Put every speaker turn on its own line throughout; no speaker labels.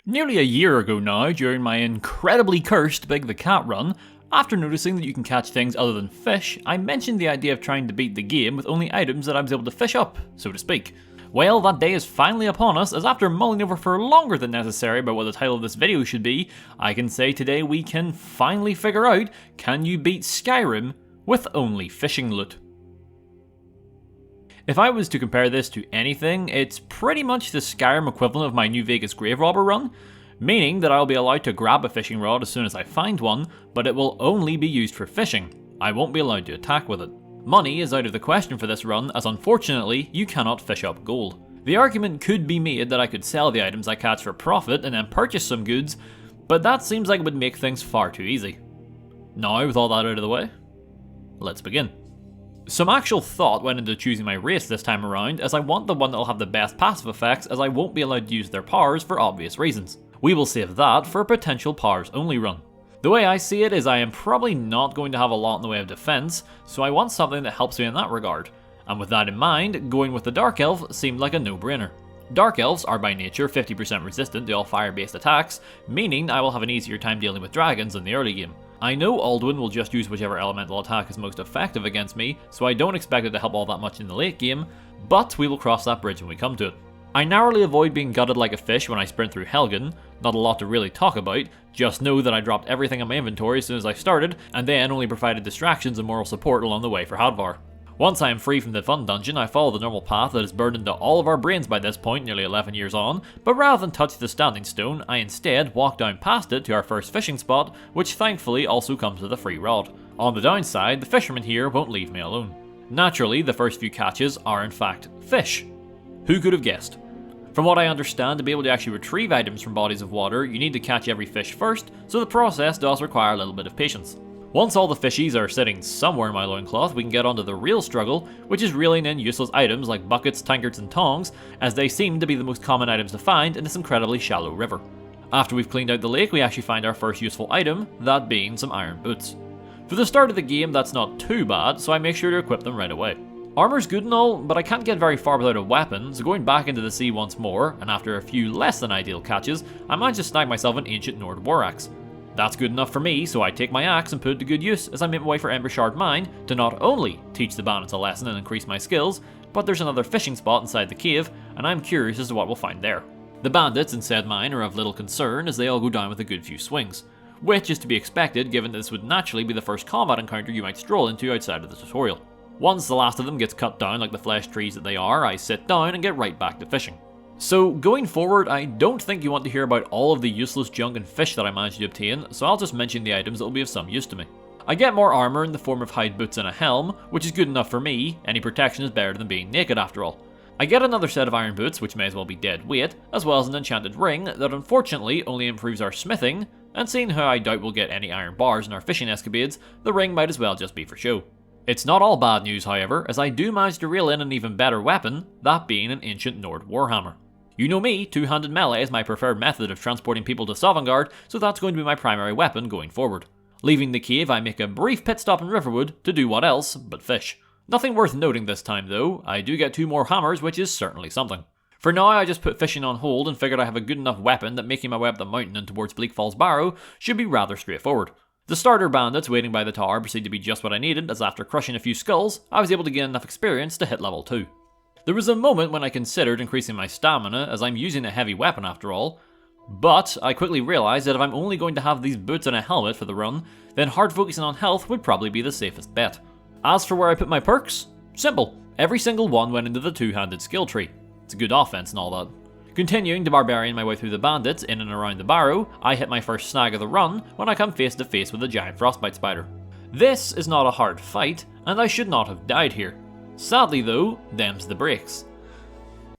Nearly a year ago now, during my incredibly cursed Big the Cat run, after noticing that you can catch things other than fish, I mentioned the idea of trying to beat the game with only items that I was able to fish up, so to speak. Well, that day is finally upon us, as after mulling over for longer than necessary about what the title of this video should be, I can say today we can finally figure out, can you beat Skyrim with only fishing loot? If I was to compare this to anything, it's pretty much the Skyrim equivalent of my New Vegas Grave Robber run, meaning that I'll be allowed to grab a fishing rod as soon as I find one, but it will only be used for fishing. I won't be allowed to attack with it. Money is out of the question for this run, as unfortunately, you cannot fish up gold. The argument could be made that I could sell the items I catch for profit and then purchase some goods, but that seems like it would make things far too easy. Now, with all that out of the way, let's begin. Some actual thought went into choosing my race this time around, as I want the one that will have the best passive effects, as I won't be allowed to use their powers for obvious reasons. We will save that for a potential powers only run. The way I see it is I am probably not going to have a lot in the way of defense, so I want something that helps me in that regard. And with that in mind, going with the Dark Elf seemed like a no-brainer. Dark Elves are by nature 50% resistant to all fire-based attacks, meaning I will have an easier time dealing with dragons in the early game. I know Alduin will just use whichever elemental attack is most effective against me, so I don't expect it to help all that much in the late game, but we will cross that bridge when we come to it. I narrowly avoid being gutted like a fish when I sprint through Helgen, not a lot to really talk about, just know that I dropped everything in my inventory as soon as I started, and then only provided distractions and moral support along the way for Hadvar. Once I am free from the fun dungeon, I follow the normal path that is burned into all of our brains by this point, nearly 11 years on, but rather than touch the standing stone, I instead walk down past it to our first fishing spot, which thankfully also comes with a free rod. On the downside, the fishermen here won't leave me alone. Naturally, the first few catches are in fact fish. Who could have guessed? From what I understand, to be able to actually retrieve items from bodies of water, you need to catch every fish first, so the process does require a little bit of patience. Once all the fishies are sitting somewhere in my loincloth, we can get onto the real struggle, which is reeling in useless items like buckets, tankards and tongs, as they seem to be the most common items to find in this incredibly shallow river. After we've cleaned out the lake, we actually find our first useful item, that being some iron boots. For the start of the game, that's not too bad, so I make sure to equip them right away. Armor's good and all, but I can't get very far without a weapon, so going back into the sea once more, and after a few less than ideal catches, I managed to snag myself an ancient Nord war axe. That's good enough for me, so I take my axe and put it to good use as I make my way for Embershard Mine to not only teach the bandits a lesson and increase my skills, but there's another fishing spot inside the cave, and I'm curious as to what we'll find there. The bandits in said mine are of little concern as they all go down with a good few swings, which is to be expected given that this would naturally be the first combat encounter you might stroll into outside of the tutorial. Once the last of them gets cut down like the flesh trees that they are, I sit down and get right back to fishing. So going forward, I don't think you want to hear about all of the useless junk and fish that I managed to obtain, so I'll just mention the items that will be of some use to me. I get more armor in the form of hide boots and a helm, which is good enough for me. Any protection is better than being naked after all. I get another set of iron boots, which may as well be dead weight, as well as an enchanted ring that unfortunately only improves our smithing, and seeing how I doubt we'll get any iron bars in our fishing escapades, the ring might as well just be for show. It's not all bad news however, as I do manage to reel in an even better weapon, that being an ancient Nord warhammer. You know me, two-handed melee is my preferred method of transporting people to Sovngarde, so that's going to be my primary weapon going forward. Leaving the cave, I make a brief pit stop in Riverwood to do what else but fish. Nothing worth noting this time though, I do get 2 more hammers, which is certainly something. For now, I just put fishing on hold and figured I have a good enough weapon that making my way up the mountain and towards Bleak Falls Barrow should be rather straightforward. The starter bandits waiting by the tower proceed to be just what I needed, as after crushing a few skulls, I was able to gain enough experience to hit level 2. There was a moment when I considered increasing my stamina, as I'm using a heavy weapon after all, but I quickly realised that if I'm only going to have these boots and a helmet for the run, then hard focusing on health would probably be the safest bet. As for where I put my perks, simple. Every single one went into the two-handed skill tree. It's a good offense and all that. Continuing to barbarian my way through the bandits in and around the barrow, I hit my first snag of the run when I come face to face with a giant frostbite spider. This is not a hard fight, and I should not have died here. Sadly though, them's the breaks.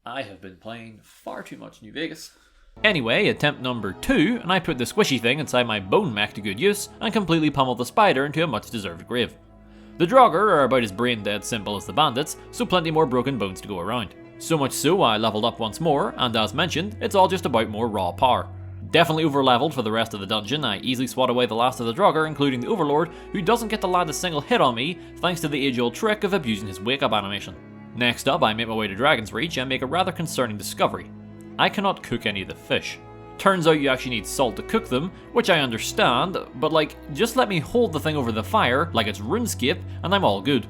I have been playing far too much New Vegas. Anyway, attempt number 2, and I put the squishy thing inside my bone mech to good use, and completely pummeled the spider into a much deserved grave. The Draugr are about as brain dead simple as the bandits, so plenty more broken bones to go around. So much so I leveled up once more, and as mentioned, it's all just about more raw power. Definitely over-leveled for the rest of the dungeon. I easily swat away the last of the Draugr, including the Overlord, who doesn't get to land a single hit on me, thanks to the age-old trick of abusing his wake-up animation. Next up, I make my way to Dragon's Reach and make a rather concerning discovery. I cannot cook any of the fish. Turns out you actually need salt to cook them, which I understand, but like, just let me hold the thing over the fire like it's RuneScape and I'm all good.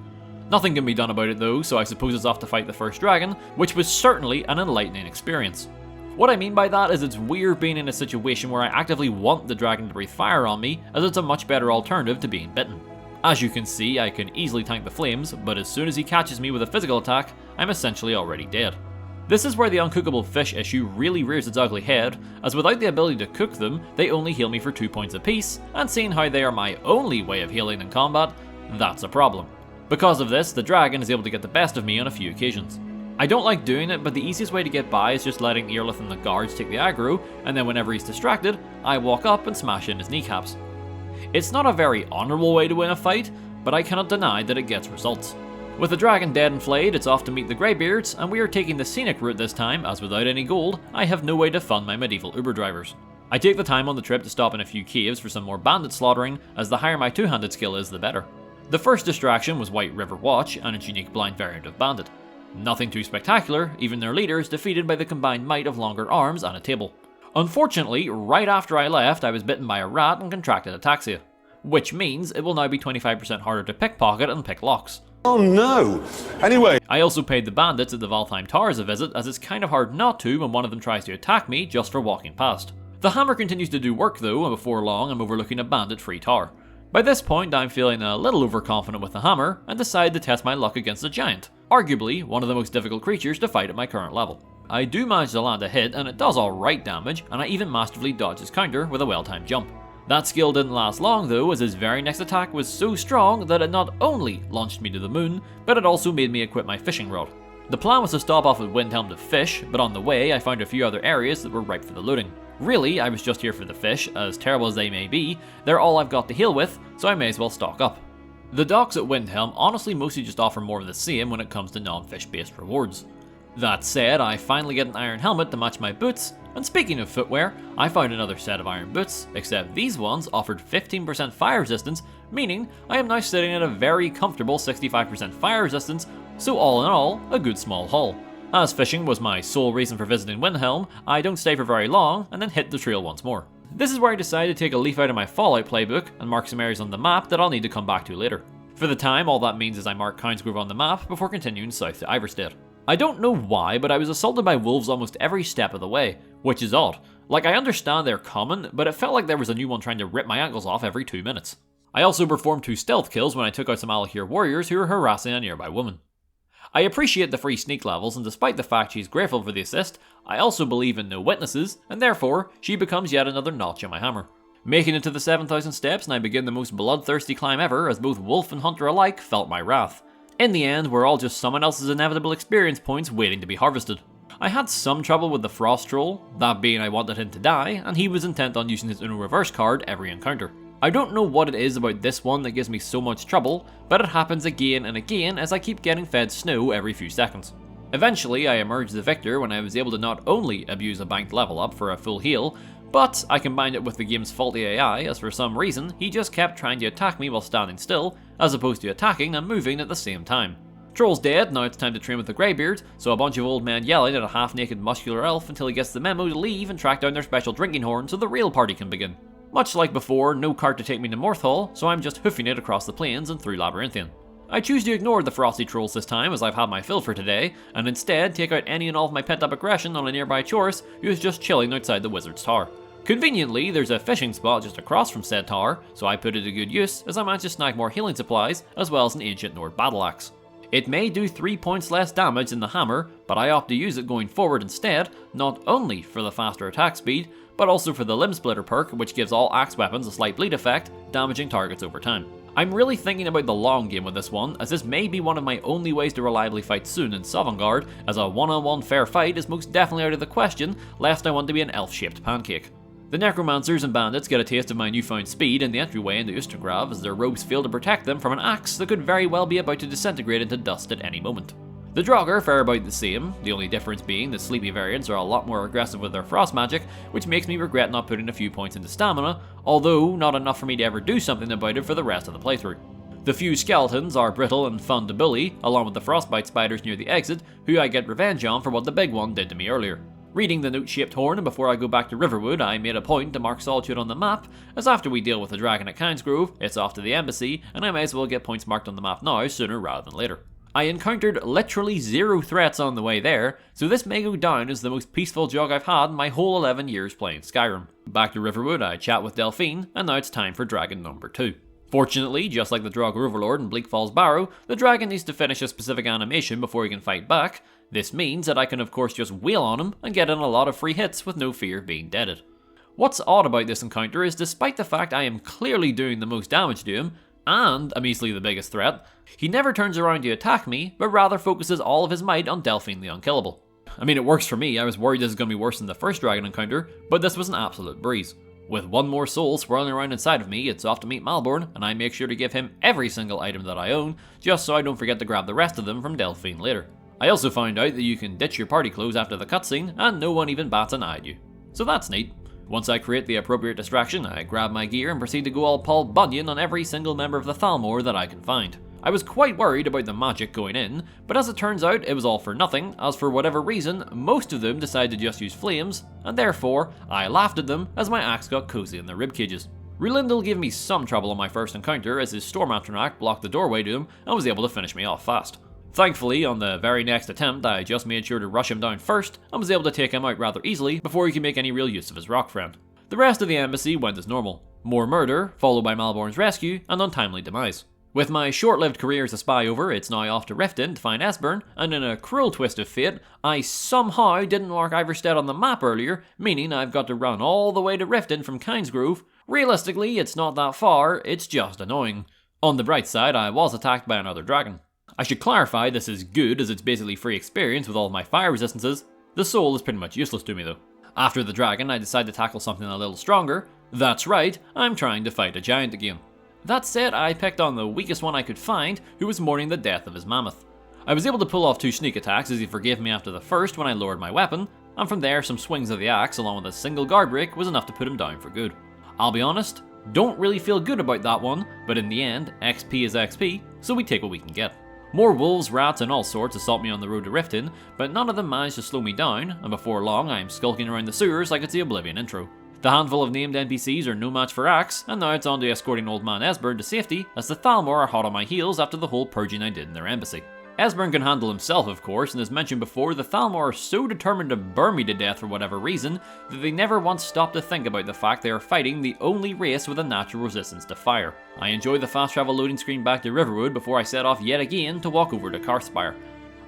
Nothing can be done about it though, so I suppose it's off to fight the first dragon, which was certainly an enlightening experience. What I mean by that is it's weird being in a situation where I actively want the dragon to breathe fire on me, as it's a much better alternative to being bitten. As you can see, I can easily tank the flames, but as soon as he catches me with a physical attack, I'm essentially already dead. This is where the uncookable fish issue really rears its ugly head, as without the ability to cook them, they only heal me for 2 points apiece, and seeing how they are my only way of healing in combat, that's a problem. Because of this, the dragon is able to get the best of me on a few occasions. I don't like doing it, but the easiest way to get by is just letting Earlith and the guards take the aggro, and then whenever he's distracted, I walk up and smash in his kneecaps. It's not a very honourable way to win a fight, but I cannot deny that it gets results. With the dragon dead and flayed, it's off to meet the Greybeards, and we are taking the scenic route this time, as without any gold, I have no way to fund my medieval Uber drivers. I take the time on the trip to stop in a few caves for some more bandit slaughtering, as the higher my two-handed skill is, the better. The first distraction was White River Watch and its unique blind variant of bandit. Nothing too spectacular, even their leader is defeated by the combined might of longer arms and a table. Unfortunately, right after I left, I was bitten by a rat and contracted ataxia, which means it will now be 25% harder to pickpocket and pick locks.
Oh no! Anyway.
I also paid the bandits at the Valtheim Towers a visit, as it's kind of hard not to when one of them tries to attack me just for walking past. The hammer continues to do work though, and before long I'm overlooking a bandit-free tower. By this point I'm feeling a little overconfident with the hammer, and decide to test my luck against a giant, arguably one of the most difficult creatures to fight at my current level. I do manage to land a hit, and it does alright damage, and I even masterfully dodge his counter with a well-timed jump. That skill didn't last long though, as his very next attack was so strong that it not only launched me to the moon, but it also made me equip my fishing rod. The plan was to stop off at Windhelm to fish, but on the way I found a few other areas that were ripe for the looting. Really, I was just here for the fish, as terrible as they may be, they're all I've got to heal with, so I may as well stock up. The docks at Windhelm honestly mostly just offer more of the same when it comes to non-fish based rewards. That said, I finally get an iron helmet to match my boots, and speaking of footwear, I found another set of iron boots, except these ones offered 15% fire resistance, meaning I am now sitting at a very comfortable 65% fire resistance, so all in all, a good small haul. As fishing was my sole reason for visiting Windhelm, I don't stay for very long and then hit the trail once more. This is where I decided to take a leaf out of my Fallout playbook and mark some areas on the map that I'll need to come back to later. For the time, all that means is I mark Countsgrove on the map before continuing south to Iverstead. I don't know why, but I was assaulted by wolves almost every step of the way, which is odd. Like, I understand they're common, but it felt like there was a new one trying to rip my ankles off every 2 minutes. I also performed 2 stealth kills when I took out some Alahir warriors who were harassing a nearby woman. I appreciate the free sneak levels, and despite the fact she's grateful for the assist, I also believe in no witnesses, and therefore, she becomes yet another notch in my hammer. Making it to the 7,000 steps, and I begin the most bloodthirsty climb ever, as both wolf and hunter alike felt my wrath. In the end, we're all just someone else's inevitable experience points waiting to be harvested. I had some trouble with the frost troll, that being I wanted him to die, and he was intent on using his Uno reverse card every encounter. I don't know what it is about this one that gives me so much trouble, but it happens again and again as I keep getting fed snow every few seconds. Eventually, I emerged the victor when I was able to not only abuse a banked level up for a full heal, but I combined it with the game's faulty AI, as for some reason he just kept trying to attack me while standing still, as opposed to attacking and moving at the same time. Troll's dead, now it's time to train with the Greybeard, so a bunch of old men yelling at a half-naked muscular elf until he gets the memo to leave and track down their special drinking horn so the real party can begin. Much like before, no cart to take me to Morthal, so I'm just hoofing it across the plains and through Labyrinthian. I choose to ignore the frosty trolls this time, as I've had my fill for today, and instead take out any and all of my pent-up aggression on a nearby Chorus who is just chilling outside the wizard's tower. Conveniently, there's a fishing spot just across from said tower, so I put it to good use as I managed to snag more healing supplies, as well as an ancient Nord battle axe. It may do 3 points less damage than the hammer, but I opt to use it going forward instead, not only for the faster attack speed, but also for the limb splitter perk, which gives all axe weapons a slight bleed effect, damaging targets over time. I'm really thinking about the long game with this one, as this may be one of my only ways to reliably fight soon in Sovngarde, as a one-on-one fair fight is most definitely out of the question, lest I want to be an elf-shaped pancake. The necromancers and bandits get a taste of my newfound speed in the entryway into Ustergrav, as their robes fail to protect them from an axe that could very well be about to disintegrate into dust at any moment. The Draugr fare about the same, the only difference being the sleepy variants are a lot more aggressive with their frost magic, which makes me regret not putting a few points into stamina, although not enough for me to ever do something about it for the rest of the playthrough. The few skeletons are brittle and fun to bully, along with the frostbite spiders near the exit, who I get revenge on for what the big one did to me earlier. Reading the note-shaped horn, and before I go back to Riverwood, I made a point to mark Solitude on the map, as after we deal with the dragon at Kynesgrove, it's off to the embassy, and I may as well get points marked on the map now sooner rather than later. I encountered literally 0 threats on the way there, so this may go down as the most peaceful jog I've had in my whole 11 years playing Skyrim. Back to Riverwood, I chat with Delphine, and now it's time for dragon number 2. Fortunately, just like the Draugr Overlord in Bleak Falls Barrow, the dragon needs to finish a specific animation before he can fight back. This means that I can of course just wheel on him and get in a lot of free hits with no fear of being deaded. What's odd about this encounter is despite the fact I am clearly doing the most damage to him, and I'm easily the biggest threat, he never turns around to attack me, but rather focuses all of his might on Delphine the Unkillable. I mean, it works for me. I was worried this was going to be worse than the first dragon encounter, but this was an absolute breeze. With one more soul swirling around inside of me, it's off to meet Malborn, and I make sure to give him every single item that I own, just so I don't forget to grab the rest of them from Delphine later. I also found out that you can ditch your party clothes after the cutscene, and no one even bats an eye at you. So that's neat. Once I create the appropriate distraction, I grab my gear and proceed to go all Paul Bunyan on every single member of the Thalmor that I can find. I was quite worried about the magic going in, but as it turns out it was all for nothing, as for whatever reason, most of them decided to just use flames, and therefore, I laughed at them as my axe got cozy in their ribcages. Rulindel gave me some trouble on my first encounter as his Storm Atronach blocked the doorway to him and was able to finish me off fast. Thankfully, on the very next attempt, I just made sure to rush him down first and was able to take him out rather easily before he could make any real use of his rock friend. The rest of the embassy went as normal. More murder, followed by Malborn's rescue and untimely demise. With my short-lived career as a spy over, it's now off to Riften to find Esbern, and in a cruel twist of fate, I somehow didn't mark Iverstead on the map earlier, meaning I've got to run all the way to Riften from Kynesgrove. Realistically, it's not that far, it's just annoying. On the bright side, I was attacked by another dragon. I should clarify this is good as it's basically free experience with all of my fire resistances. The soul is pretty much useless to me though. After the dragon, I decide to tackle something a little stronger. That's right, I'm trying to fight a giant again. That said, I picked on the weakest one I could find, who was mourning the death of his mammoth. I was able to pull off 2 sneak attacks as he forgave me after the first when I lowered my weapon, and from there some swings of the axe along with a single guard break was enough to put him down for good. I'll be honest, don't really feel good about that one, but in the end, XP is XP, so we take what we can get. More wolves, rats and all sorts assault me on the road to Riften, but none of them managed to slow me down, and before long I am skulking around the sewers like it's the Oblivion intro. The handful of named NPCs are no match for Axe, and now it's on to escorting old man Esbern to safety as the Thalmor are hot on my heels after the whole purging I did in their embassy. Esbern can handle himself of course, and as mentioned before, the Thalmor are so determined to burn me to death for whatever reason that they never once stop to think about the fact they are fighting the only race with a natural resistance to fire. I enjoy the fast travel loading screen back to Riverwood before I set off yet again to walk over to Karthspire.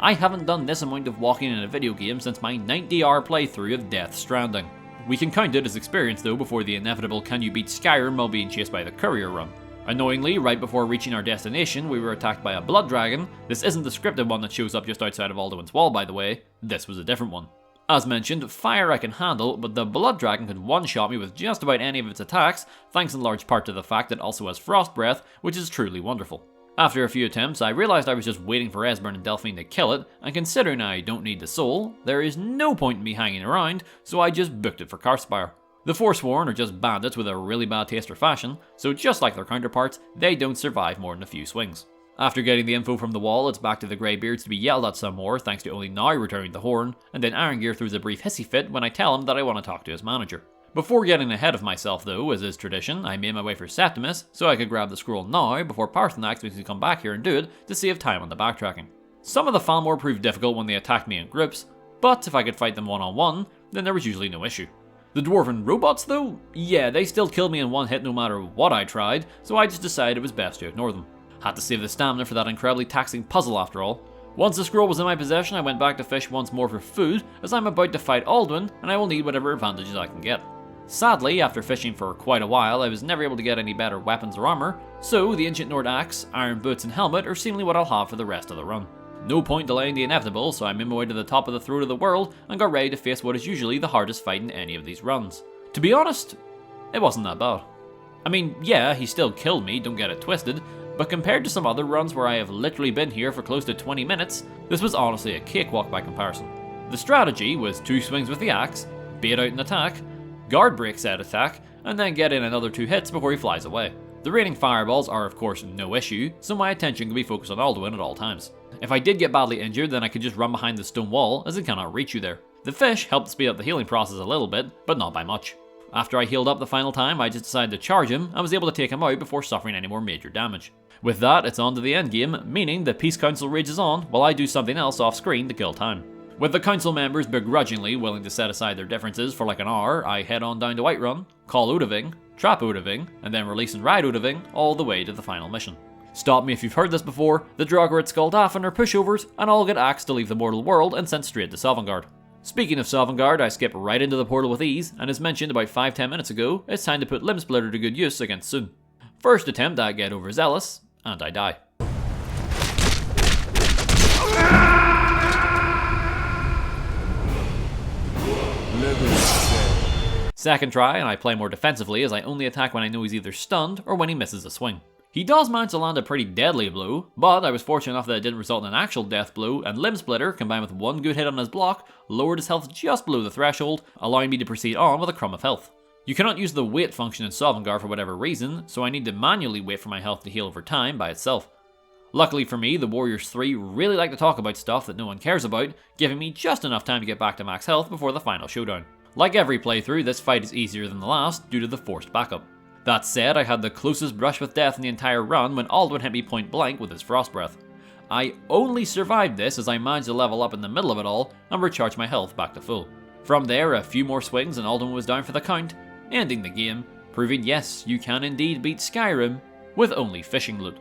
I haven't done this amount of walking in a video game since my 90-hour playthrough of Death Stranding. We can count it as experience though before the inevitable can you beat Skyrim while being chased by the courier run. Annoyingly, right before reaching our destination, we were attacked by a blood dragon. This isn't the scripted one that shows up just outside of Alduin's Wall by the way, this was a different one. As mentioned, fire I can handle, but the blood dragon could one-shot me with just about any of its attacks, thanks in large part to the fact that it also has frost breath, which is truly wonderful. After a few attempts, I realised I was just waiting for Esbern and Delphine to kill it, and considering I don't need the soul, there is no point in me hanging around, so I just booked it for Karthspire. The Forsworn are just bandits with a really bad taste for fashion, so just like their counterparts, they don't survive more than a few swings. After getting the info from the wall, it's back to the Greybeards to be yelled at some more thanks to only now returning the horn, and then Arengeir throws a brief hissy fit when I tell him that I want to talk to his manager. Before getting ahead of myself though, as is tradition, I made my way for Septimus so I could grab the scroll now before Paarthurnax makes me come back here and do it to save time on the backtracking. Some of the Thalmor proved difficult when they attacked me in groups, but if I could fight them one-on-one, then there was usually no issue. The Dwarven robots though? Yeah, they still killed me in one hit no matter what I tried, so I just decided it was best to ignore them. Had to save the stamina for that incredibly taxing puzzle after all. Once the scroll was in my possession, I went back to fish once more for food, as I'm about to fight Alduin, and I will need whatever advantages I can get. Sadly, after fishing for quite a while, I was never able to get any better weapons or armor, so the Ancient Nord axe, iron boots and helmet are seemingly what I'll have for the rest of the run. No point delaying the inevitable, so I made my way to the top of the throat of the world and got ready to face what is usually the hardest fight in any of these runs. To be honest, it wasn't that bad. I mean, yeah, he still killed me, don't get it twisted, but compared to some other runs where I have literally been here for close to 20 minutes, this was honestly a cakewalk by comparison. The strategy was 2 swings with the axe, bait out an attack, guard break said attack, and then get in another 2 hits before he flies away. The raining fireballs are of course no issue, so my attention can be focused on Alduin at all times. If I did get badly injured, then I could just run behind the stone wall as it cannot reach you there. The fish helped speed up the healing process a little bit, but not by much. After I healed up the final time, I just decided to charge him and was able to take him out before suffering any more major damage. With that, it's on to the endgame, meaning the Peace Council rages on while I do something else off screen to kill time. With the council members begrudgingly willing to set aside their differences for like an hour, I head on down to Whiterun, call Udaving, trap Udaving, and then release and ride Udaving all the way to the final mission. Stop me if you've heard this before, the Draugr at Skuldafn are pushovers, and all get axed to leave the mortal world and sent straight to Sovngarde. Speaking of Sovngarde, I skip right into the portal with ease, and as mentioned about 5-10 minutes ago, it's time to put Limb Splitter to good use against Sun. First attempt I get overzealous, and I die. Second try, and I play more defensively as I only attack when I know he's either stunned or when he misses a swing. He does manage to land a pretty deadly blow, but I was fortunate enough that it didn't result in an actual death blow, and Limb Splitter, combined with one good hit on his block, lowered his health just below the threshold, allowing me to proceed on with a crumb of health. You cannot use the wait function in Sovngarde for whatever reason, so I need to manually wait for my health to heal over time by itself. Luckily for me, the Warriors 3 really like to talk about stuff that no one cares about, giving me just enough time to get back to max health before the final showdown. Like every playthrough, this fight is easier than the last due to the forced backup. That said, I had the closest brush with death in the entire run when Alduin hit me point blank with his Frost Breath. I only survived this as I managed to level up in the middle of it all and recharge my health back to full. From there, a few more swings and Alduin was down for the count, ending the game, proving yes, you can indeed beat Skyrim with only fishing loot.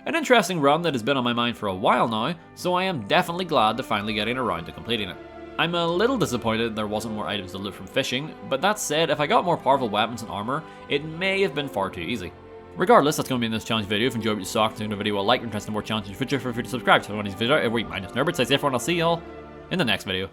An interesting run that has been on my mind for a while now, so I am definitely glad to finally getting around to completing it. I'm a little disappointed there wasn't more items to loot from fishing, but that said, if I got more powerful weapons and armor, it may have been far too easy. Regardless, that's going to be in this challenge video. If you enjoyed what you saw, consider the video a like, and interested in more challenges in the future, feel free to subscribe to one of these videos every week. My name is Nerbit, so everyone, I'll see y'all in the next video.